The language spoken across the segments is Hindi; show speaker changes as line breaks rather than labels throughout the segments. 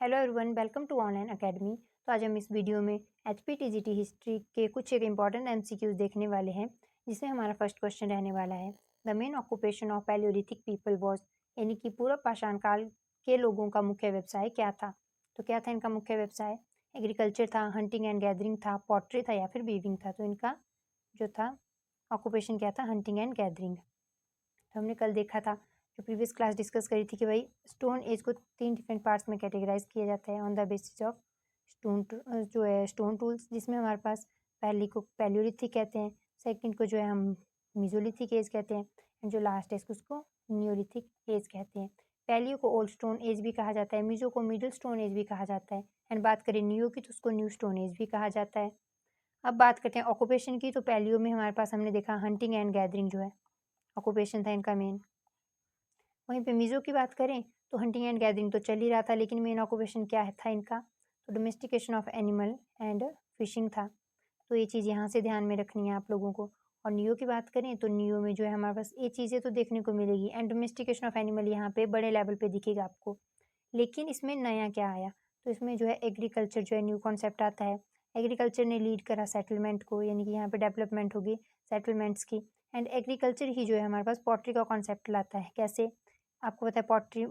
Hello everyone, welcome to online academy. तो आज हम इस वीडियो में एचपीटीजीटी हिस्ट्री के कुछ एक इम्पॉर्टेंट एमसीक्यूज देखने वाले हैं, जिसमें हमारा फर्स्ट क्वेश्चन रहने वाला है। The main occupation of Palaeolithic people was, यानी कि पूर्व पाषाण काल के लोगों का मुख्य व्यवसाय क्या था। तो क्या था इनका मुख्य व्यवसाय? एग्रीकल्चर था, हंटिंग एंड गैदरिंग था, पॉटरी था या फिर वीविंग था। तो इनका जो था ऑक्यूपेशन क्या था? Hunting and gathering. तो हमने कल देखा था, जो प्रीवियस क्लास डिस्कस करी थी, कि भाई स्टोन एज को 3 डिफरेंट पार्ट्स में कैटेगराइज किया जाता है ऑन द बेसिस ऑफ जो है स्टोन टूल्स, जिसमें हमारे पास पहली को पैलियोलिथिक कहते हैं, सेकंड को जो है हम मीजोलिथिक एज कहते हैं, एंड जो लास्ट है उसको न्यूलिथिक एज कहते हैं। पैलियो को ओल्ड स्टोन एज भी कहा जाता है, मीजो को मिडिल स्टोन एज भी कहा जाता है, एंड बात करें न्यू की तो उसको न्यू स्टोन एज भी कहा जाता है। अब बात करते हैं ऑक्यूपेशन की। तो पैलियो में हमारे पास हमने देखा हंटिंग एंड गैदरिंग जो है ऑक्यूपेशन था इनका मेन। वहीं पे मीज़ो की बात करें तो हंटिंग एंड गैदरिंग तो चल ही रहा था, लेकिन मेन ऑक्यूपेशन क्या था इनका? तो domestication of animal and fishing था। तो ये चीज़ यहाँ से ध्यान में रखनी है आप लोगों को। और नियो की बात करें तो नियो में जो है हमारे पास ये चीज़ें तो देखने को मिलेगी, एंड डोमेस्टिकेशन ऑफ एनिमल यहाँ पे बड़े लेवल पे दिखेगा आपको। लेकिन इसमें नया क्या आया? तो इसमें जो है एग्रीकल्चर जो है न्यू कॉन्सेप्ट आता है। एग्रीकल्चर ने लीड करा सेटलमेंट को, यानी कि यहाँ पे डेवलपमेंट होगी सेटलमेंट्स की। एंड एग्रीकल्चर ही जो है हमारे पास पॉटरी का कॉन्सेप्ट लाता है। कैसे? आपको पता है पॉटरी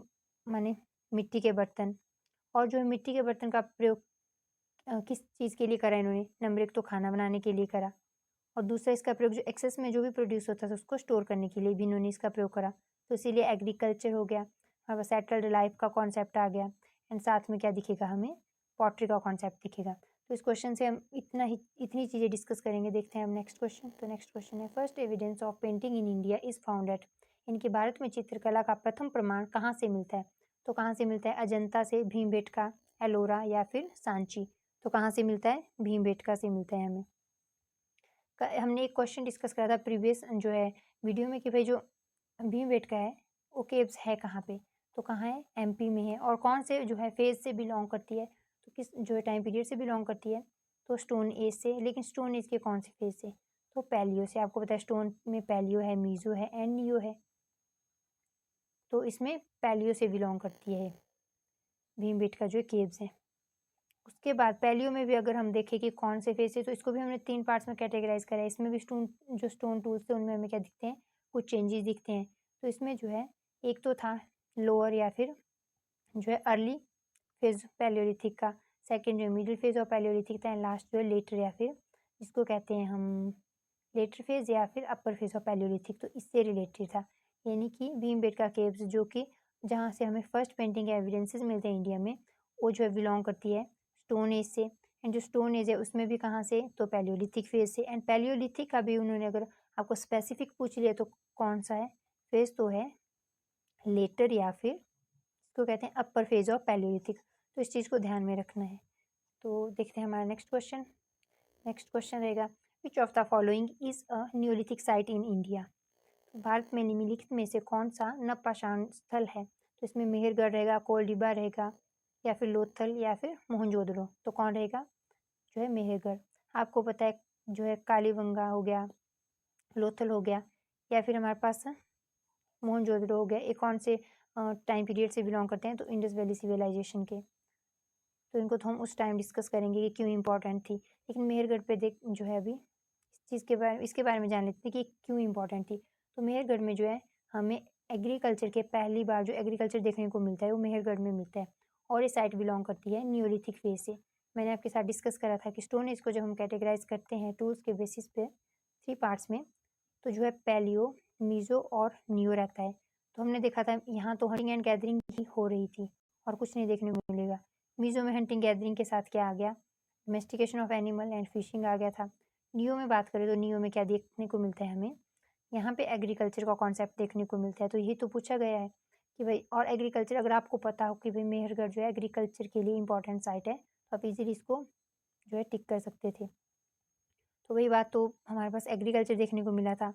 माने मिट्टी के बर्तन। और जो है मिट्टी के बर्तन का प्रयोग किस चीज़ के लिए करा इन्होंने? नंबर एक तो खाना बनाने के लिए करा, और दूसरा इसका प्रयोग जो एक्सेस में जो भी प्रोड्यूस होता था उसको स्टोर करने के लिए भी इन्होंने इसका प्रयोग करा। तो इसीलिए एग्रीकल्चर हो गया, हमारे पास सेटल्ड लाइफ का कॉन्सेप्ट आ गया, एंड साथ में क्या दिखेगा हमें? पॉटरी का कॉन्सेप्ट दिखेगा। तो इस क्वेश्चन से हम इतनी चीज़ें डिस्कस करेंगे। देखते हैं हम नेक्स्ट क्वेश्चन। तो नेक्स्ट क्वेश्चन है, first evidence of painting in India is found at, इनके भारत में चित्रकला का प्रथम प्रमाण कहाँ से मिलता है? तो कहाँ से मिलता है? अजंता से, भीमबेटका, एलोरा या फिर सांची। तो कहाँ से मिलता है? भीमबेटका से मिलता है हमें। हमने एक क्वेश्चन डिस्कस करा था प्रीवियस जो है वीडियो में, कि भाई जो भीमबेटका है वो केव्स है कहाँ पे? तो कहाँ है? एमपी में है। और कौन से जो है फेज से बिलोंग करती है? तो किस जो है टाइम पीरियड से बिलोंग करती है? तो स्टोन एज से। लेकिन स्टोन एज के कौन से फेज से? तो पैलियो से। आपको पता है स्टोन में पैलियो है, मीजो है एंड नियो है। तो इसमें पैलियो से बिलोंग करती है भीमबेटका जो केव्स है। उसके बाद पैलियो में भी अगर हम देखें कि कौन से फेज है, तो इसको भी हमने 3 पार्ट्स में कैटेगराइज करा है। इसमें भी स्टोन टूल्स थे उनमें हमें क्या दिखते हैं? कुछ चेंजेस दिखते हैं। तो इसमें जो है एक तो था लोअर या फिर जो है अर्ली फेज पैलियोलिथिक का, सेकंड जो है मिडिल फेज ऑफ पैलियोलिथिक था, एंड लास्ट जो है लेटर या फिर जिसको कहते हैं हम लेटर फेज या फिर अपर फेज ऑफ पैलियोलिथिक। तो इससे रिलेटेड था, यानी कि भीमबेटका केव्स जो कि जहाँ से हमें फर्स्ट पेंटिंग के एविडेंसेस मिलते हैं इंडिया में, वो जो है बिलोंग करती है स्टोन एज से। एंड जो स्टोन एज है उसमें भी कहाँ से? तो पैलियोलिथिक फेज से। एंड पैलियोलिथिक का भी उन्होंने अगर आपको स्पेसिफिक पूछ लिया तो कौन सा है फेज? तो है लेटर या फिर इसको कहते हैं अपर फेज ऑफ पैलियोलिथिक। तो इस चीज़ को ध्यान में रखना है। तो देखते हैं हमारा नेक्स्ट क्वेश्चन। नेक्स्ट क्वेश्चन रहेगा, which of the following is a Neolithic site in India? Bharat में निम्नलिखित में से कौन सा नवपाषाण स्थल है? तो इसमें मेहरगढ़ रहेगा, कोलडिबा रहेगा, या फिर लोथल या फिर मोहनजोदड़ो। तो कौन रहेगा? जो है मेहरगढ़। आपको पता है जो है कालीबंगा हो गया, लोथल हो गया, या फिर हमारे पास मोहनजोदड़ो हो गया। ये कौन से टाइम पीरियड से बिलोंग करते हैं? तो इंडस वैली सिविलाइजेशन के। तो इनको तो हम उस टाइम डिस्कस करेंगे कि क्यों इंपॉर्टेंट थी। लेकिन मेहरगढ़ पे देख जो है अभी इसके बारे में जान लेते हैं कि क्यों इंपॉर्टेंट थी। तो मेहरगढ़ में जो है हमें एग्रीकल्चर के पहली बार जो एग्रीकल्चर देखने को मिलता है वो मेहरगढ़ में मिलता है, और ये साइट बिलोंग करती है न्यूलिथिक फेज से। मैंने आपके साथ डिस्कस करा था कि स्टोन एज को जब हम कैटेगराइज करते हैं टूल्स के बेसिस पे 3 पार्ट्स में, तो जो है पैलियो, मीजो और नियो रहता है। तो हमने देखा था यहाँ तो हंटिंग एंड गैदरिंग ही हो रही थी और कुछ नहीं देखने को मिलेगा। मीजो में हंटिंग गैदरिंग के साथ क्या आ गया? Domestication of animal and fishing आ गया था। नियो में बात करें तो नियो में क्या देखने को मिलता है हमें? यहाँ पे एग्रीकल्चर का कॉन्सेप्ट देखने को मिलता है। तो यही तो पूछा गया है कि भाई, और एग्रीकल्चर अगर आपको पता हो कि भाई मेहरगढ़ जो है एग्रीकल्चर के लिए इंपॉर्टेंट साइट है, तो आप इजीली इसको जो है टिक कर सकते थे। तो वही बात, तो हमारे पास एग्रीकल्चर देखने को मिला था,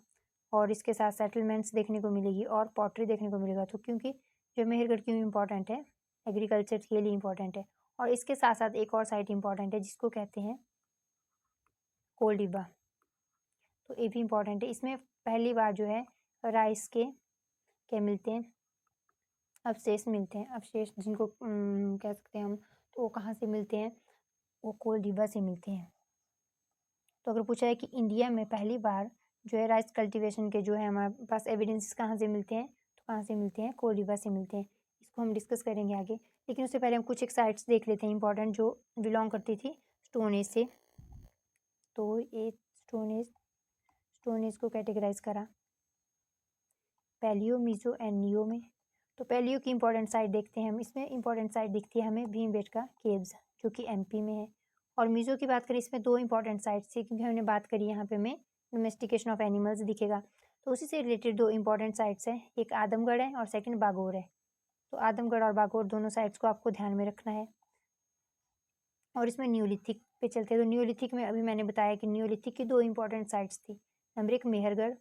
और इसके साथ सेटलमेंट्स देखने को मिलेगी और पॉटरी देखने को मिलेगा। तो क्योंकि जो मेहरगढ़ क्यों इंपॉर्टेंट है? एग्रीकल्चर के लिए इंपॉर्टेंट है। और इसके साथ साथ एक और साइट इंपॉर्टेंट है जिसको कहते हैं कोलडिबा। तो ये भी इंपॉर्टेंट है। इसमें पहली बार जो है राइस के क्या मिलते हैं? अवशेष मिलते हैं, अवशेष जिनको कह सकते हैं हम, तो वो कहाँ से मिलते हैं? वो कोल रिवर से मिलते हैं। तो अगर पूछा है कि इंडिया में पहली बार जो है राइस कल्टीवेशन के जो है हमारे पास एविडेंसेस कहाँ से मिलते हैं, तो कहाँ से मिलते हैं? कोल रिवर से मिलते हैं। इसको हम डिस्कस करेंगे आगे, लेकिन उससे पहले हम कुछ एक साइट्स देख लेते हैं इंपॉर्टेंट, जो बिलोंग करती थी स्टोन एज से। तो ये स्टोन एज को कैटेगराइज करा पैलियो, मीसो एंड नियो में। तो पैलियो की इंपॉर्टेंट साइट देखते हैं हम। इसमें इंपॉर्टेंट साइट दिखती है हमें भीमबेटका केव्स, जो कि एमपी में है। और मीज़ो की बात करें, इसमें दो इंपॉर्टेंट साइट्स थी, क्योंकि हमने बात करी यहाँ पे हमें डोमेस्टिकेशन ऑफ एनिमल्स दिखेगा, तो उसी से रिलेटेड दो इंपॉर्टेंट साइट्स हैं, एक आदमगढ़ है और सेकंड बागोर है। तो आदमगढ़ और बागोर दोनों साइट्स को आपको ध्यान में रखना है। और इसमें न्यूलिथिक पे चलते हैं। तो न्यूलिथिक में अभी मैंने बताया कि न्यूलिथिक की दो इंपॉर्टेंट साइट्स थी। नंबर एक मेहरगढ़,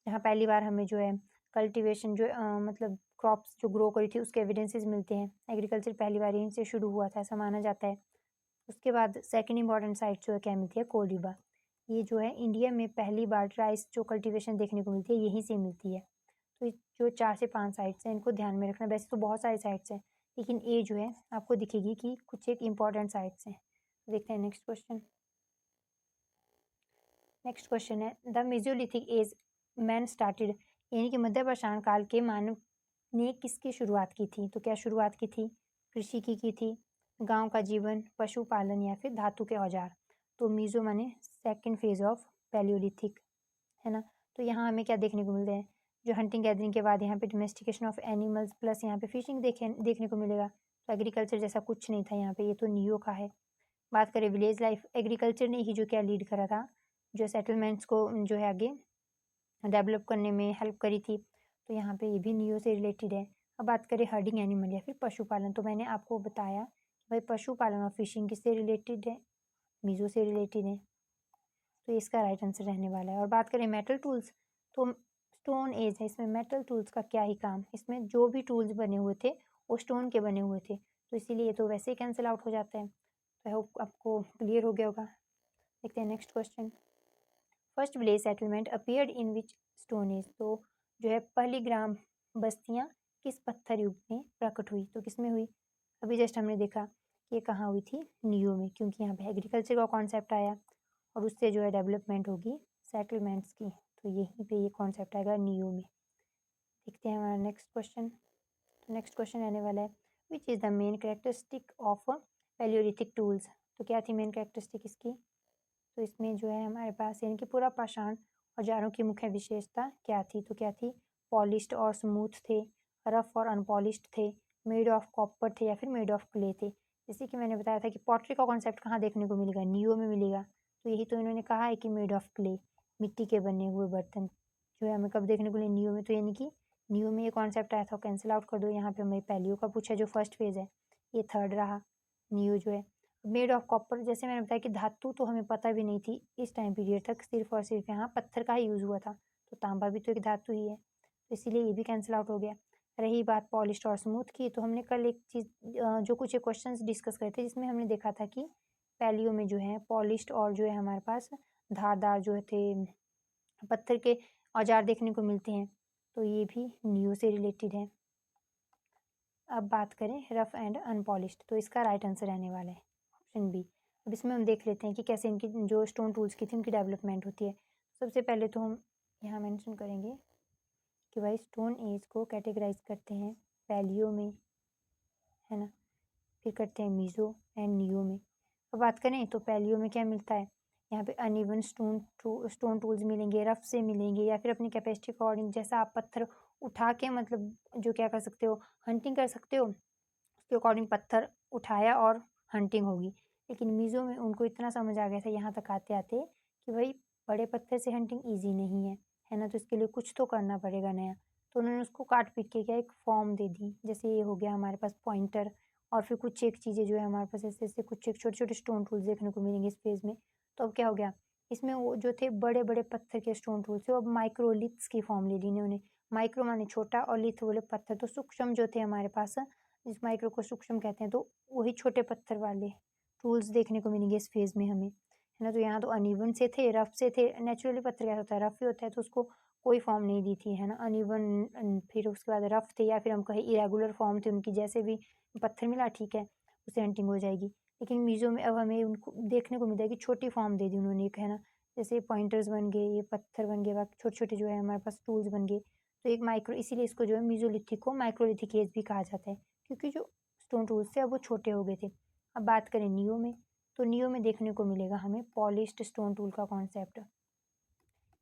जहाँ पहली बार हमें जो है कल्टीवेशन जो मतलब क्रॉप्स जो ग्रो करी थी उसके एविडेंसेस मिलते हैं। एग्रीकल्चर पहली बार यहीं से शुरू हुआ था, ऐसा माना जाता है। उसके बाद सेकंड इंपॉर्टेंट साइट जो है क्या मिलती है? कोलिबा। ये जो है इंडिया में पहली बार राइस जो कल्टीवेशन देखने को मिलती है यहीं से मिलती है। तो ये जो 4 से 5 साइट्स हैं इनको ध्यान में रखना। वैसे तो बहुत सारी साइट्स हैं, लेकिन ये जो है आपको दिखेगी कि कुछ एक इंपॉर्टेंट साइट्स हैं। देखते हैं नेक्स्ट क्वेश्चन। नेक्स्ट क्वेश्चन है, the Mesolithic as man started, यानी कि मध्य पाषाण काल के मानव ने किसकी शुरुआत की थी? तो क्या शुरुआत की थी? कृषि की थी, गांव का जीवन, पशुपालन या फिर धातु के औजार? तो मीजो माने सेकंड फेज ऑफ पैलियोलिथिक, है ना। तो यहाँ हमें क्या देखने को मिलता है? जो हंटिंग गैदरिंग के बाद यहाँ पे डोमेस्टिकेशन ऑफ एनिमल्स प्लस यहाँ पे फिशिंग देखने को मिलेगा। तो एग्रीकल्चर जैसा कुछ नहीं था यहाँ पे, ये तो नियो का है। बात करें विलेज लाइफ, एग्रीकल्चर ने ही जो क्या लीड करा था, जो सेटलमेंट्स को जो है आगे डेवलप करने में हेल्प करी थी। तो यहाँ पे ये भी नियो से रिलेटेड है। अब बात करें हर्डिंग एनिमल या फिर पशुपालन, तो मैंने आपको बताया भाई पशुपालन और फिशिंग किससे रिलेटेड है? मीजो से रिलेटेड है। तो इसका राइट आंसर रहने वाला है। और बात करें मेटल टूल्स, तो स्टोन एज है, इसमें मेटल टूल्स का क्या ही काम? इसमें जो भी टूल्स बने हुए थे वो स्टोन के बने हुए थे, तो इसीलिए तो वैसे ही कैंसिल आउट हो जाता है। तो आई होप आपको क्लियर हो गया होगा। देखते हैं next question. First village settlement appeared in which stone as, तो जो है पहली ग्राम बस्तियाँ किस पत्थर युग में प्रकट हुई? तो किस में हुई? अभी जस्ट हमने देखा कि ये कहाँ हुई थी? नियो में, क्योंकि यहाँ पे एग्रीकल्चर का कॉन्सेप्ट आया और उससे जो है डेवलपमेंट होगी सेटलमेंट्स की, तो यहीं पे ये कॉन्सेप्ट आएगा नियो में। देखते हैं हमारा नेक्स्ट क्वेश्चन। तो नेक्स्ट क्वेश्चन रहने वाला है, which is the main characteristic of Palaeolithic tools, तो क्या थी मेन कैरेक्टरिस्टिक इसकी? तो इसमें जो है हमारे पास यानी कि पूरा पाषाण औजारों की मुख्य विशेषता क्या थी? तो क्या थी? पॉलिश्ड और स्मूथ थे, रफ और अनपॉलिश्ड थे, मेड ऑफ कॉपर थे या फिर मेड ऑफ क्ले थे? जैसे कि मैंने बताया था कि पॉटरी का कॉन्सेप्ट कहाँ देखने को मिलेगा? नियो में मिलेगा। तो यही तो इन्होंने कहा है कि मेड ऑफ क्ले, मिट्टी के बने हुए बर्तन जो है हमें कब देखने को मिले? नियो में। तो यानी कि नियो में ये कॉन्सेप्ट आया था, कैंसिल आउट कर दो। यहाँ पे हमें पैलियो का पूछा जो फर्स्ट फेज है, ये थर्ड रहा। नियो जो है मेड ऑफ कॉपर, जैसे मैंने बताया कि धातु तो हमें पता भी नहीं थी इस टाइम पीरियड तक, सिर्फ और सिर्फ यहाँ पत्थर का ही यूज़ हुआ था, तो तांबा भी तो एक धातु ही है, तो इसीलिए ये भी कैंसिल आउट हो गया। रही बात पॉलिश्ड और स्मूथ की, तो हमने कल एक चीज़ जो कुछ एक क्वेश्चंस डिस्कस करे थे जिसमें हमने देखा था कि पैलियो में जो है पॉलिश्ड और जो है हमारे पास धारदार जो थे पत्थर के औजार देखने को मिलते हैं, तो ये भी नियो से रिलेटेड है। अब बात करें रफ एंड अनपॉलिश्ड, तो इसका राइट आंसर रहने वाला है ऑप्शन बी। अब इसमें हम देख लेते हैं कि कैसे इनकी जो स्टोन टूल्स की थी उनकी डेवलपमेंट होती है। सबसे पहले तो हम यहाँ मेंशन करेंगे कि भाई स्टोन एज को कैटेगराइज करते हैं पैलियो में, है ना, फिर करते हैं मीज़ो एंड नियो में। अब बात करें तो पैलियो में क्या मिलता है? यहाँ पे अनइवन स्टोन टूल्स मिलेंगे, रफ से मिलेंगे या फिर अपनी कैपेसिटी अकॉर्डिंग, जैसा आप पत्थर उठा के मतलब जो क्या कर सकते हो, हंटिंग कर सकते हो, उसके अकॉर्डिंग पत्थर उठाया और हंटिंग होगी। लेकिन मीज़ो में उनको इतना समझ आ गया था यहाँ तक आते-आते कि भाई बड़े पत्थर से हंटिंग ईज़ी नहीं है ना? तो इसके लिए कुछ तो करना पड़ेगा नया। तो उन्होंने उसको काट-पीट के क्या एक फॉर्म दे दी। जैसे ये हो गया हमारे पास पॉइंटर, और फिर कुछ एक चीज़ें जो है हमारे पास ऐसे-ऐसे कुछ एक छोटे-छोटे स्टोन टूल्स देखने को मिलेंगे इस फ़ेज़ में। तो अब क्या हो गया, इसमें वो जो थे बड़े-बड़े पत्थर के स्टोन टूल्स थे, वो अब माइक्रोलिथ्स की फॉर्म ले ली इन्होंने। माइक्रो माने छोटा और लिथ बोले पत्थर, तो सूक्ष्म जो थे हमारे पास, इस माइक्रो को सूक्ष्म कहते हैं, तो वही छोटे पत्थर वाले टूल्स देखने को मिलेंगे इस फेज़ में हमें, है ना। तो यहाँ तो अनइवन से थे, रफ से थे। नेचुरली पत्थर कैसा होता है? रफ ही होता है, तो उसको कोई फॉर्म नहीं दी थी, है ना। अनइवन, फिर उसके बाद रफ थे या फिर हम कहें इरेगुलर फॉर्म थे उनकी, जैसे भी पत्थर मिला ठीक है, उससे हंटिंग हो जाएगी। लेकिन मीज़ो में अब हमें उनको देखने को मिलता है कि छोटी फॉर्म दे दी उन्होंने एक, है ना। जैसे पॉइंटर्स बन गए, ये पत्थर बन गए, बाकी छोटे-छोटे जो है हमारे पास टूल्स बन गए। तो एक माइक्रो, इसीलिए इसको जो है मीज़ोलिथिक को माइक्रोलिथिक एज भी कहा जाता है, क्योंकि जो स्टोन टूल्स थे अब वो छोटे हो गए थे। अब बात करें नियो में, तो नियो में देखने को मिलेगा हमें पॉलिश्ड स्टोन टूल का कॉन्सेप्ट।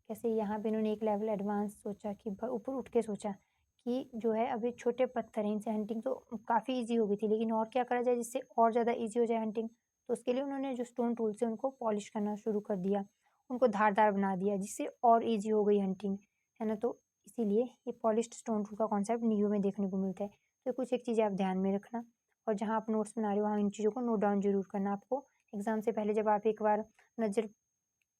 कैसे यहाँ पे इन्होंने एक लेवल एडवांस सोचा कि ऊपर उठ के सोचा कि जो है अभी छोटे पत्थर हैं, इनसे हंटिंग तो काफ़ी ईजी हो गई थी, लेकिन और क्या करा जाए जिससे और ज़्यादा ईजी हो जाए हंटिंग। तो उसके लिए उन्होंने जो स्टोन टूल्स है उनको पॉलिश करना शुरू कर दिया, उनको धारदार बना दिया, जिससे और ईजी हो गई हंटिंग, है ना। तो इसीलिए ये पॉलिश्ड स्टोन टूल का कॉन्सेप्ट नियो में देखने को मिलता है। तो कुछ एक चीज़ें आप ध्यान में रखना, और जहाँ आप नोट्स बना रहे हो वहाँ इन चीज़ों को नोट डाउन जरूर करना। आपको एग्जाम से पहले जब आप एक बार नज़र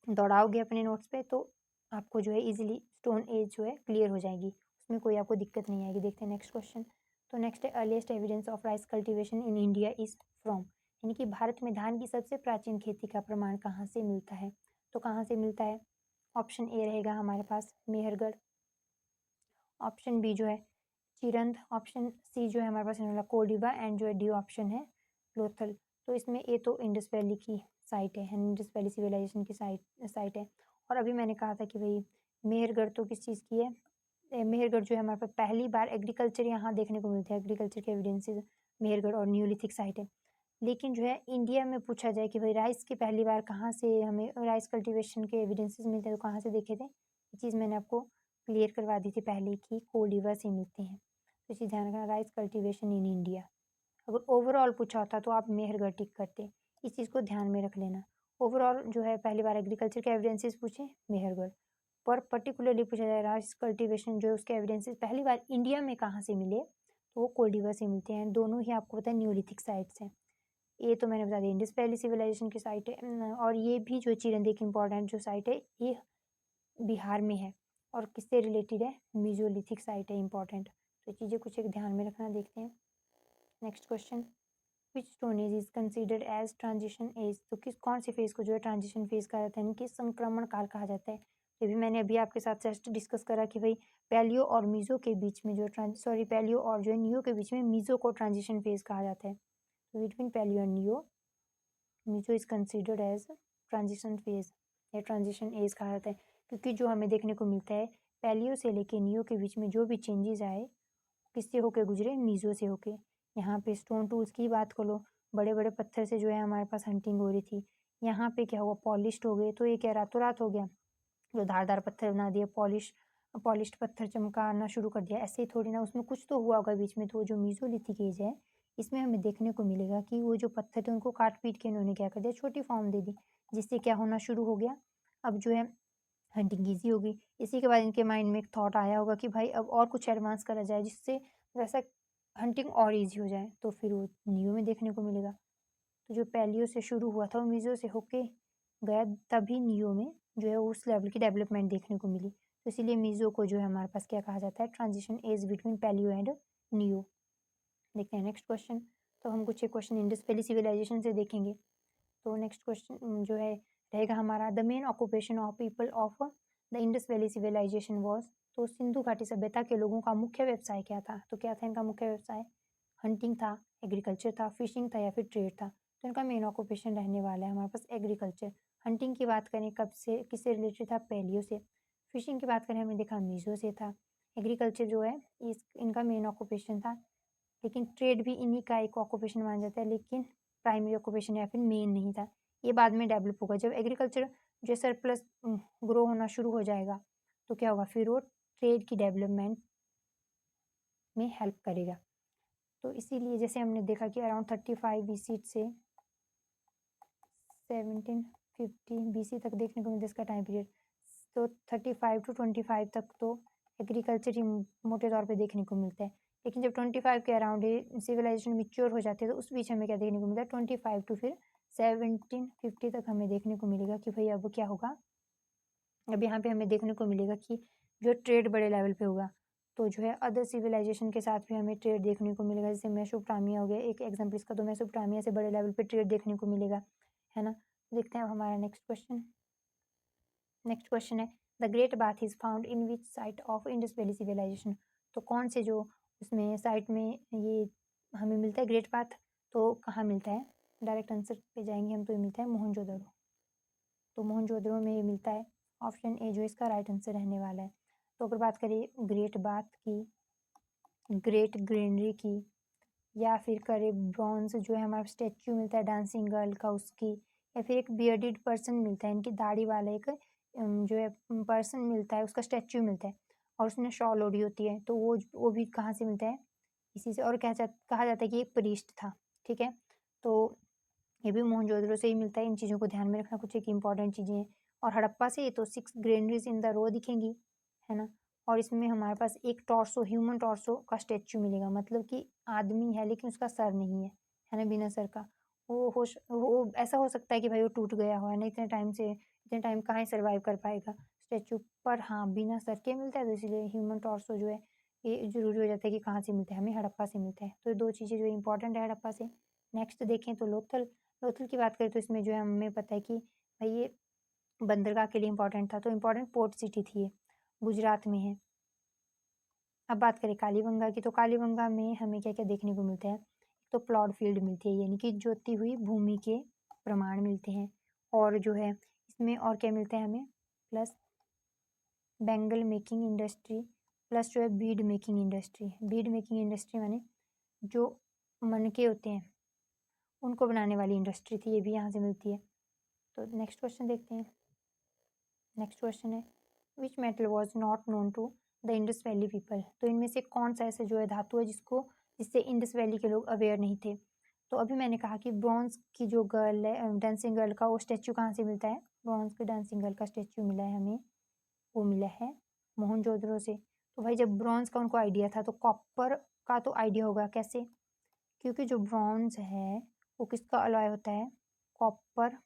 दौड़ाओगे अपने नोट्स पे, तो आपको जो है इजीली स्टोन एज जो है क्लियर हो जाएगी, उसमें कोई आपको दिक्कत नहीं आएगी। देखते हैं नेक्स्ट क्वेश्चन। तो नेक्स्ट है, earliest evidence of rice cultivation in India is from, यानी कि भारत में धान की सबसे प्राचीन खेती का प्रमाण कहाँ से मिलता है। तो कहाँ से मिलता है, ऑप्शन ए रहेगा हमारे पास मेहरगढ़, ऑप्शन बी जो है चिरंद, ऑप्शन सी जो है हमारे पास इन्होंने कोडिवा, एंड जो है डी ऑप्शन है लोथल। तो इसमें ए तो इंडस वैली की साइट है, इंडस वैली सिविलाइजेशन की साइट है। और अभी मैंने कहा था कि भाई मेहरगढ़ तो किस चीज़ की है, मेहरगढ़ जो है हमारे पास पहली बार एग्रीकल्चर यहाँ देखने को मिलता है, एग्रीकल्चर के एविडेंसेस मेहरगढ़ और न्यूलिथिक साइट है। लेकिन जो है इंडिया में पूछा जाए कि भाई राइस की पहली बार कहाँ से हमें राइस कल्टीवेशन के एविडेंसेस मिलते हैं, तो कहाँ से देखे थे, ये चीज़ मैंने आपको क्लियर करवा दी थी पहले कि कोलिवा से मिलते हैं। तो चीज़ ध्यान रखना, राइस कल्टीवेशन इन इंडिया। अगर ओवरऑल पूछा होता तो आप मेहरगढ़ टिक करते, इस चीज़ को ध्यान में रख लेना। ओवरऑल जो है पहली बार एग्रीकल्चर के एविडेंसेस पूछे मेहरगढ़, पर पर्टिकुलरली पूछा जाए राइस कल्टीवेशन जो उसके एविडेंसेस पहली बार इंडिया में कहाँ से मिले, तो वो कोल्डिवा से मिलते हैं। दोनों ही आपको पता है न्यूलिथिक साइट्स हैं। ये तो मैंने बता दिया इंडस वैली सिविलाइजेशन की साइट है, और ये भी जो चिरंदी की इम्पोर्टेंट जो साइट है ये बिहार में है, और किससे रिलेटेड है, मीजोलिथिक साइट है इंपॉर्टेंट। तो चीज़ें कुछ एक ध्यान में रखना। देखते हैं next question, which stone age is considered as transition age, तो किस कौन से फेज को जो है ट्रांजिशन फेज कहा जाता है, यानी कि संक्रमण काल कहा जाता है। ये भी मैंने अभी आपके साथ जस्ट डिस्कस करा कि भाई पैलियो और मीजो के बीच में जो पैलियो और जो है नियो के बीच में मीजो को ट्रांजिशन फेज कहा जाता है। तो between paleo and neo meso is considered as transition phase या ट्रांजिशन एज कहा जाता है, क्योंकि जो हमें देखने को मिलता है पैलियो से लेके नियो के बीच में जो भी चेंजेस आए किससे होके गुजरे, मीजो से होके। यहाँ पे स्टोन टूल्स की बात कर लो, बड़े बड़े पत्थर से जो है हमारे पास हंटिंग हो रही थी, यहाँ पे क्या हुआ, पॉलिश्ड हो गए, तो ये क्या रातों रात हो गया, जो धारदार पत्थर बना दिए, पॉलिश्ड पत्थर चमकाना शुरू कर दिया, ऐसे ही थोड़ी ना, उसमें कुछ तो हुआ होगा बीच में। तो जो मीजोलिथिक एज है इसमें हमें देखने को मिलेगा कि वो जो पत्थर थे उनको काट पीट के इन्होंने क्या कर दिया, छोटी फॉर्म दे दी, जिससे क्या होना शुरू हो गया, अब जो है हंटिंग ईजी हो गई। इसी के बाद इनके माइंड में एक थॉट आया होगा कि भाई अब और कुछ एडवांस करा जाए जिससे वैसा हंटिंग और ईजी हो जाए, तो फिर वो नियो में देखने को मिलेगा। तो जो पैलियो से शुरू हुआ था वो मीजो से होके गया, तभी नियो में जो है उस लेवल की डेवलपमेंट देखने को मिली। तो इसीलिए मीजो को जो है हमारे पास क्या कहा जाता है, transition age between paleo and neo. देखते हैं नेक्स्ट क्वेश्चन। तो हम कुछ एक क्वेश्चन इंडस वैली सिविलाइजेशन से देखेंगे। तो नेक्स्ट क्वेश्चन जो है रहेगा हमारा, the main occupation of people of the Indus valley civilization was, तो सिंधु घाटी सभ्यता के लोगों का मुख्य व्यवसाय क्या था, तो क्या था इनका मुख्य व्यवसाय, हंटिंग था, एग्रीकल्चर था, फिशिंग था या फिर ट्रेड था। तो इनका मेन ऑक्यूपेशन रहने वाला है हमारे पास एग्रीकल्चर। हंटिंग की बात करें कब से किससे रिलेटेड था, पैलियो से। फिशिंग की बात करें हमने देखा मीजो से था। एग्रीकल्चर जो है इस इनका मेन ऑक्यूपेशन था, लेकिन ट्रेड भी इन्हीं का एक ऑक्यूपेशन माना जाता है, लेकिन प्राइमरी ऑक्यूपेशन या फिर मेन नहीं था। ये बाद में डेवलप होगा जब एग्रीकल्चर जो सरप्लस ग्रो होना शुरू हो जाएगा, तो क्या होगा, फिर वो ट्रेड की डेवलपमेंट में हेल्प करेगा। तो इसीलिए जैसे हमने देखा कि अराउंड 35 BC से 1750 BC तक देखने को मिलता है इसका टाइम पीरियड। तो 35 to 25 तक तो एग्रीकल्चर ही मोटे तौर पे देखने को मिलता है, लेकिन जब 25 के अराउंड ये सिविलाइजेशन मिच्योर हो जाती है, तो उस बीच हमें क्या देखने को मिलता है, 25 टू फिर 1750 तक हमें देखने को मिलेगा कि भाई अब क्या होगा, अब यहाँ पे हमें देखने को मिलेगा कि जो ट्रेड बड़े लेवल पे होगा, तो जो है अदर सिविलाइजेशन के साथ भी हमें ट्रेड देखने को मिलेगा। जैसे मेसोपोटामिया हो गया एक एग्जाम्पल इसका, तो मेसोपोटामिया से बड़े लेवल पे ट्रेड देखने को मिलेगा, है ना। देखते हैं अब हमारा नेक्स्ट क्वेश्चन। नेक्स्ट क्वेश्चन है, the great bath is found in which site of Indus valley civilization. तो कौन से जो उसमें साइट में ये हमें मिलता है ग्रेट बाथ, तो कहाँ मिलता है? डायरेक्ट आंसर पे जाएंगे हम, तो ये मिलता है मोहनजोदड़ो। तो मोहनजोदड़ो में ये मिलता है। ऑप्शन ए जो इसका राइट आंसर रहने वाला है। तो अगर बात करें ग्रेट बाथ की, ग्रेट ग्रेनरी की, या फिर करें ब्रॉन्ज जो है हमारा स्टेच्यू मिलता है डांसिंग गर्ल का उसकी, या फिर एक बियर्डेड पर्सन मिलता है, इनकी दाढ़ी वाला एक जो है पर्सन मिलता है, उसका स्टेच्यू मिलता है और उसने शॉल ओढ़ी होती है, तो वो भी कहाँ से मिलता है? इसी से। और कहा जाता है कि एक प्रीस्ट था। ठीक है, तो ये भी मोहनजोदड़ो से ही मिलता है। इन चीज़ों को ध्यान में रखना, कुछ एक इंपॉर्टेंट चीज़ें हैं। और हड़प्पा से तो 6 ग्रेनरीज इन द रो दिखेंगी, है ना। और इसमें हमारे पास एक टॉर्सो, ह्यूमन टॉर्सो का स्टेच्यू मिलेगा, मतलब कि आदमी है लेकिन उसका सर नहीं है ना, बिना सर का। वो ऐसा हो सकता है कि भाई वो टूट गया हो, है ना, इतने टाइम कहाँ ही सर्वाइव कर पाएगा स्टेच्यू। पर हाँ, बिना सर के मिलता है, तो इसलिए ह्यूमन टॉर्सो जो है ये ज़रूरी हो जाता है कि कहाँ से मिलता है, हमें हड़प्पा से मिलता है। तो ये 2 चीज़ें जो इंपॉर्टेंट है हड़प्पा से। नेक्स्ट देखें तो लोथल। लोथल की बात करें तो इसमें जो है हमें पता है कि भाई ये बंदरगाह के लिए इम्पोर्टेंट था, तो इम्पोर्टेंट पोर्ट सिटी थी ये, गुजरात में है। अब बात करें कालीबंगा की, तो कालीबंगा में हमें क्या-क्या देखने को मिलता है? तो प्लॉट फील्ड मिलती है, यानी कि जोती हुई भूमि के प्रमाण मिलते हैं। और जो है इसमें और क्या मिलता है हमें? Plus bangle making industry, plus जो है bead making industry. Bead making industry माने जो मनके होते हैं, उनको बनाने वाली इंडस्ट्री थी, ये भी यहाँ से मिलती है। तो नेक्स्ट क्वेश्चन देखते हैं। नेक्स्ट क्वेश्चन है which metal was not known to the Indus Valley people. तो इनमें से कौन सा ऐसा जो है धातु है जिससे इंडस वैली के लोग अवेयर नहीं थे? तो अभी मैंने कहा कि ब्रॉन्ज की जो गर्ल है, डांसिंग गर्ल का वो स्टेच्यू कहाँ से मिलता है? ब्रॉन्ज की डांसिंग गर्ल का स्टेच्यू मिला है हमें, वो मिला है मोहनजोदड़ो से। तो भाई जब ब्रॉन्ज का उनको आइडिया था, तो कॉपर का तो आइडिया होगा कैसे? क्योंकि जो ब्रॉन्ज है वो किसका अलॉय होता है? कॉपर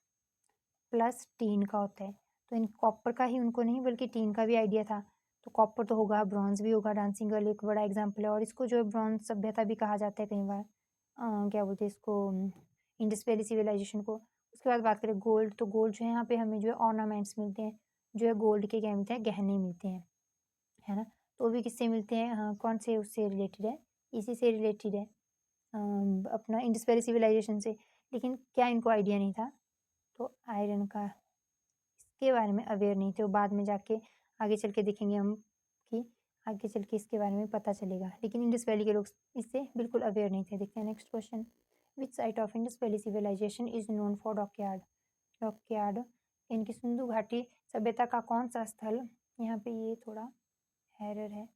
प्लस टीन का होता है। तो इन कॉपर का ही उनको नहीं बल्कि टीन का भी आइडिया था। तो कॉपर तो होगा, ब्रॉन्ज भी होगा। डांसिंग गर्ल एक बड़ा एग्जाम्पल है, और इसको जो है ब्रॉन्ज सभ्यता भी कहा जाता है कई बार। क्या बोलते हैं इसको, इंडस वैली सिविलाइजेशन को। उसके बाद बात करें गोल्ड, तो गोल्ड जो है यहाँ पे हमें जो है ऑर्नामेंट्स मिलते हैं, जो है गोल्ड के क्या मिलते हैं? गहने मिलते हैं, है ना। तो वो भी किससे मिलते हैं? हाँ, कौन से उससे रिलेटेड है? इसी से रिलेटेड है, अपना इंडस वैली सिविलाइजेशन से। लेकिन क्या इनको आइडिया नहीं था? तो आयरन का इसके बारे में अवेयर नहीं थे, वो बाद में जाके आगे चल के देखेंगे हम कि आगे चल के इसके बारे में पता चलेगा। लेकिन इंडस वैली के लोग इससे बिल्कुल अवेयर नहीं थे। देखते हैं next question. Which site of Indus valley civilization is known for dockyard. Dockyard इनकी सिंधु घाटी सभ्यता का कौन सा स्थल, यहाँ पे ये थोड़ा एरर है,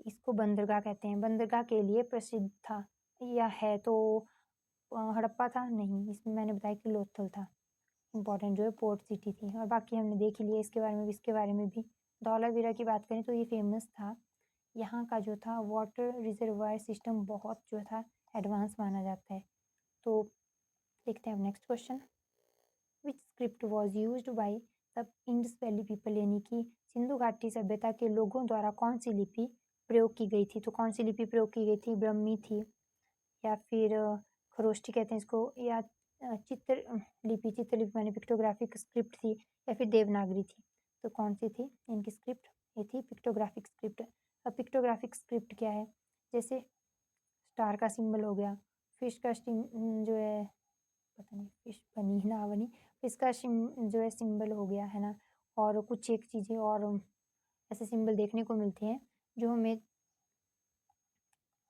इसको बंदरगाह कहते हैं, बंदरगाह के लिए प्रसिद्ध था या है? तो हड़प्पा था नहीं, इसमें मैंने बताया कि लोथल था। इम्पॉर्टेंट जो है पोर्ट सिटी थी, और बाकी हमने देख ही लिया इसके बारे में भी। इसके बारे में भी धौलावीरा की बात करें तो ये फेमस था। यहाँ का जो था वाटर रिजर्वायर सिस्टम बहुत जो था एडवांस माना जाता है। तो देखते हैं अब next question. Which script was used by the Indus Valley people, यानी कि सिंधु घाटी सभ्यता के लोगों द्वारा कौन सी लिपि प्रयोग की गई थी? तो कौन सी लिपि प्रयोग की गई थी? ब्रह्मी थी, या फिर खरोष्ठी कहते हैं इसको, या चित्रलिपि माने पिक्टोग्राफिक स्क्रिप्ट थी, या फिर देवनागरी थी? तो कौन सी थी इनकी स्क्रिप्ट? ये थी पिक्टोग्राफिक स्क्रिप्ट। अब पिक्टोग्राफिक स्क्रिप्ट क्या है? जैसे स्टार का सिंबल हो गया, फिश का जो है, पता नहीं फिश बनी ना बनी, फिश का जो है सिंबल हो गया, है ना। और कुछ एक चीज़ें और ऐसे सिंबल देखने को मिलते हैं जो हमें,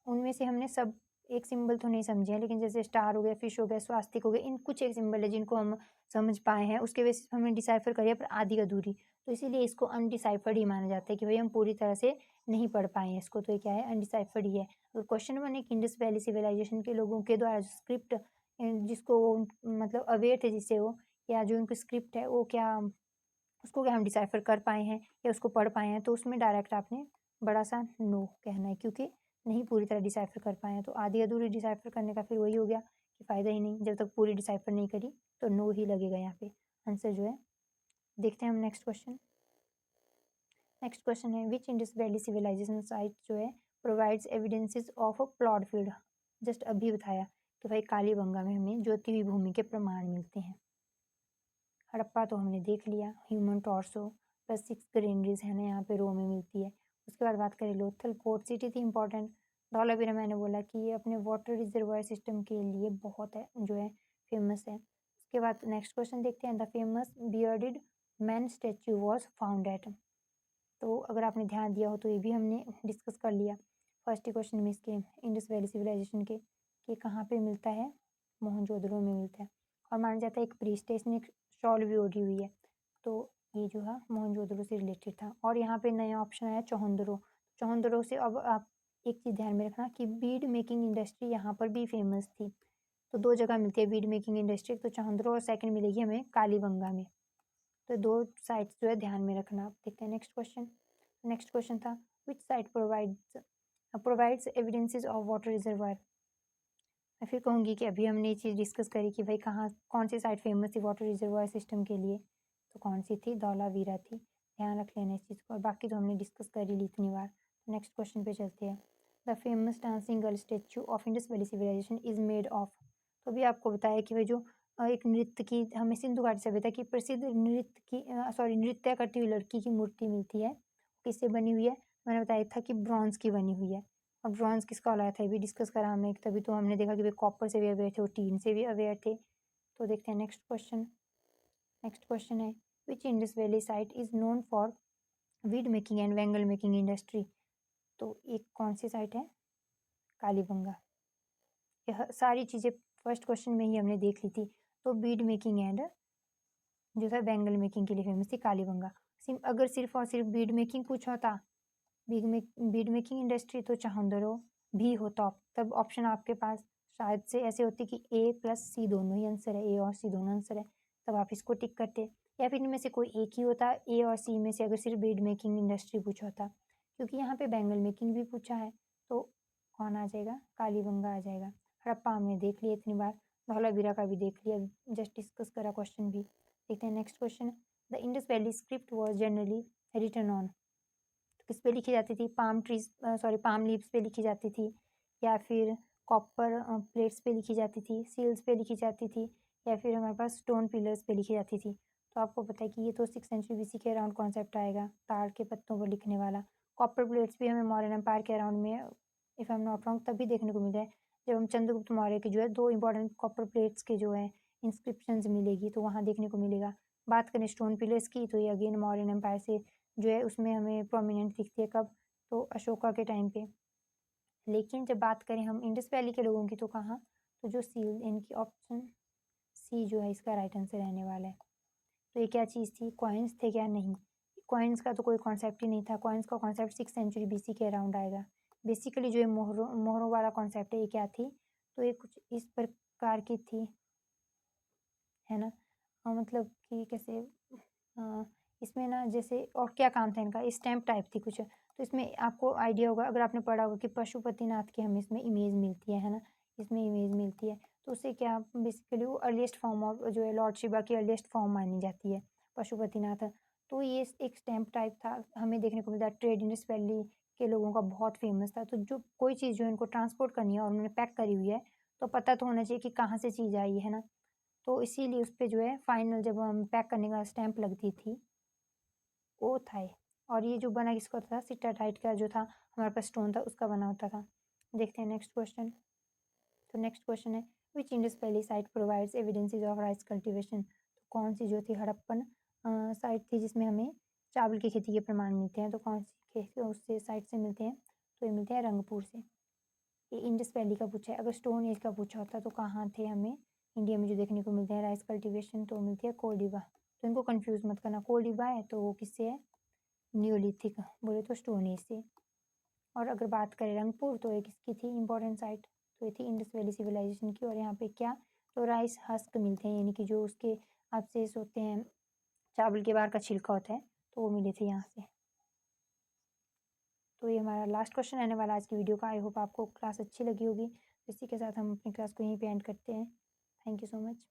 उनमें से हमने सब एक सिंबल तो नहीं समझे हैं, लेकिन जैसे स्टार हो गया, फिश हो गया, स्वास्तिक हो गया, इन कुछ एक सिंबल है जिनको हम समझ पाए हैं, उसके बेसिस पे हमने डिसाइफर करिए, पर आधी अधूरी। तो इसीलिए इसको अनडिसाइफर्ड ही माना जाता है कि भाई हम पूरी तरह से नहीं पढ़ पाए हैं इसको, तो ये क्या है? अनडिसाइफर्ड ही है। और क्वेश्चन वन है कि इंडस वैली सिविलाइजेशन के लोगों के द्वारा जो स्क्रिप्ट, जिसको वो मतलब अवेयर थे जिससे वो, या जो उनकी स्क्रिप्ट है वो क्या, उसको क्या हम डिसाइफर कर पाए हैं या उसको पढ़ पाए हैं? तो उसमें डायरेक्ट आपने बड़ा सा नो कहना है, क्योंकि नहीं पूरी तरह डिसाइफर कर पाए हैं। तो आधी अधूरी डिसाइफर करने का फिर वही हो गया कि फ़ायदा ही नहीं, जब तक पूरी डिसाइफर नहीं करी तो नो ही लगेगा यहाँ पे आंसर जो है। देखते हैं हम नेक्स्ट क्वेश्चन। नेक्स्ट क्वेश्चन है which Indus valley civilisation site जो है provides evidences of a plot field. Just अभी बताया कि भाई कालीबंगा में हमें ज्योति हुई भूमि के प्रमाण मिलते हैं। हड़प्पा तो हमने देख लिया, ह्यूमन टॉर्सो, +6 ग्रेनरीज है ना यहाँ पे रो में मिलती है। उसके बाद बात करें लोथल पोर्ट सिटी थी इंपॉर्टेंट। धौलावीरा मैंने बोला कि ये अपने वाटर रिजर्वायर सिस्टम के लिए बहुत है जो है फेमस है। उसके बाद नेक्स्ट क्वेश्चन देखते हैं, the famous bearded man statue was found at. तो अगर आपने ध्यान दिया हो तो ये भी हमने डिस्कस कर लिया फर्स्ट ही क्वेश्चन में इसके इंडस वैली सिविलाइजेशन के कि कहाँ पे मिलता है, मोहनजोदड़ो में मिलता है। और माना जाता है एक प्रीस्ट है, इसने एक शॉल भी ओढ़ी हुई है, तो ये जो है मोहनजोदड़ो से रिलेटेड था। और यहाँ पे नया ऑप्शन आया चौहंदरो। चौहंदरो से अब आप एक चीज़ ध्यान में रखना कि बीड मेकिंग इंडस्ट्री यहाँ पर भी फेमस थी। तो 2 जगह मिलती है बीड मेकिंग इंडस्ट्री, तो चौहंदरो और सेकंड मिलेगी हमें कालीबंगा में। तो 2 साइट्स जो है ध्यान में रखना। आप देखते हैं नेक्स्ट क्वेश्चन। नेक्स्ट क्वेश्चन था विच site provides evidences of water reservoir. मैं फिर कहूँगी कि अभी हमने ये चीज़ डिस्कस करी कि भाई कहाँ कौन सी साइट फेमस थी वाटर रिजर्वायर सिस्टम के लिए, तो कौन सी थी, धौलावीरा थी। ध्यान रख लेना इस चीज़ को, और बाकी तो हमने डिस्कस कर ही ली इतनी बार। नेक्स्ट क्वेश्चन पे चलते हैं, the famous dancing girl statue of Indus valley civilization is made of. तो अभी आपको बताया कि भाई जो एक नृत्य की हमें सिंधु घाटी सभ्यता की प्रसिद्ध नृत्य करती हुई लड़की की मूर्ति मिलती है, किससे बनी हुई है, मैंने बताया था कि ब्रॉन्ज की बनी हुई है। और ब्रॉन्ज किसका लाया था ये भी डिस्कस करा हमने, तभी तो हमने देखा कि भाई कॉपर से भी अवेयर थे और टीन से भी अवेयर थे। तो देखते हैं नेक्स्ट क्वेश्चन। नेक्स्ट क्वेश्चन है which Indus valley site is known for bead making and bangle making industry. तो एक कौन सी साइट है, कालीबंगा। यह सारी चीज़ें फर्स्ट क्वेश्चन में ही हमने देख ली थी। तो बीड मेकिंग एंड जो था बेंगल मेकिंग के लिए फेमस थी कालीबंगा। अगर सिर्फ और सिर्फ बीड मेकिंग पूछा होता, बीड मेकिंग इंडस्ट्री, तो चौहंदरो भी होता, तब ऑप्शन आपके पास शायद से ऐसे होते कि ए प्लस सी दोनों ही आंसर है, ए और सी दोनों आंसर है, तब आप इसको टिक करते। या फिर इनमें से कोई एक ही होता ए और सी में से, अगर सिर्फ बीड मेकिंग इंडस्ट्री पूछा होता। क्योंकि यहाँ पे बेंगल मेकिंग भी पूछा है, तो कौन आ जाएगा, कालीबंगा आ जाएगा। हड़प्पा हमने देख लिया इतनी बार, धौलावीरा का भी देख लिया, जस्ट डिस्कस करा क्वेश्चन भी। देखते हैं next question, the Indus Valley script was generally written on. किस पे लिखी जाती थी, पाम लीव्स पे लिखी जाती थी, या फिर कॉपर प्लेट्स पे लिखी जाती थी, सील्स पे लिखी जाती थी, या फिर हमारे पास स्टोन पिलर्स पे लिखी जाती थी। तो आपको पता है कि ये तो 6th सेंचुरी बीसी के अराउंड कॉन्सेप्ट आएगा, ताड़ के पत्तों पर लिखने वाला। कॉपर प्लेट्स भी हमें मौर्यन एम्पायर के अराउंड में, if I am not wrong, तभी देखने को मिला है जब हम चंद्रगुप्त मौर्य के जो है 2 इंपॉर्टेंट कॉपर प्लेट्स के जो है इंस्क्रिप्शंस मिलेगी, तो वहाँ देखने को मिलेगा। बात करें स्टोन पिलर्स की, तो ये अगेन मौर्यन एम्पायर से जो है उसमें हमें प्रोमिनेंट दिखती है, कब, तो अशोका के टाइम पे। लेकिन जब बात करें हम इंडस वैली के लोगों की, तो कहाँ, तो जो सील, इनकी ऑप्शन सी जो है इसका राइट आंसर रहने वाला है। तो ये क्या चीज़ थी, कॉइन्स थे क्या, नहीं, कॉइन्स का तो कोई कॉन्सेप्ट ही नहीं था। कॉइन्स का कॉन्सेप्ट 6th सेंचुरी बीसी के अराउंड आएगा। बेसिकली जो ये मोहरों वाला कॉन्सेप्ट है, ये क्या थी, तो ये कुछ इस प्रकार की थी, है ना। मतलब कि कैसे, इसमें ना जैसे, और क्या काम था इनका, स्टैम्प टाइप थी कुछ। तो इसमें आपको आइडिया होगा, अगर आपने पढ़ा होगा कि पशुपतिनाथ की हमें इसमें इमेज मिलती है ना, इसमें इमेज मिलती है, तो उससे क्या बेसिकली वो अर्लीस्ट फॉर्म ऑफ जो है लॉर्ड शिवा की अर्लीस्ट फॉर्म मानी जाती है पशुपतिनाथ। तो ये एक स्टैम्प टाइप था, हमें देखने को मिलता है। ट्रेड इंडस वैली के लोगों का बहुत फेमस था। तो जो कोई चीज़ जो इनको ट्रांसपोर्ट करनी है और उन्होंने पैक करी हुई है, तो पता तो होना चाहिए कि कहाँ से चीज़ आई है ना। तो इसीलिए उस पे जो है फाइनल जब हम पैक करने का स्टैम्प लगती थी, वो था ये। और ये जो बना किसका होता था, सिट्टाटाइट का जो था हमारे पास स्टोन था, उसका बना होता था। देखते हैं नेक्स्ट क्वेश्चन। तो नेक्स्ट क्वेश्चन है which Indus valley site provides evidences of rice cultivation. तो कौन सी जो थी हड़प्पन साइट थी जिसमें हमें चावल की खेती के प्रमाण मिलते हैं, तो कौन सी खेती उससे साइट से मिलते हैं, तो ये मिलते हैं रंगपुर से। ये इंडस वैली का पूछा है। अगर स्टोन एज का पूछा होता तो कहाँ थे हमें इंडिया में जो देखने को मिलते हैं राइस कल्टीवेशन, तो मिलती है कोल्डिबा। तो इनको कंफ्यूज मत करना, कोल्डिबा है तो वो किससे है, नियोलिथिक, बोले तो स्टोन एज से। और अगर बात करें रंगपुर, तो ये किसकी थी इंपॉर्टेंट साइट, तो ये थी इंडस वैली सिविलाइजेशन की। और यहाँ पे क्या, तो राइस हस्क मिलते हैं, यानी कि जो उसके अवशेष होते हैं, चावल के बाहर का छिलका होता है, तो वो मिले थे यहाँ से। तो ये हमारा लास्ट क्वेश्चन रहने वाला आज की वीडियो का। आई होप आपको क्लास अच्छी लगी होगी। इसी के साथ हम अपनी क्लास को यहीं पे एंड करते हैं। Thank you so much.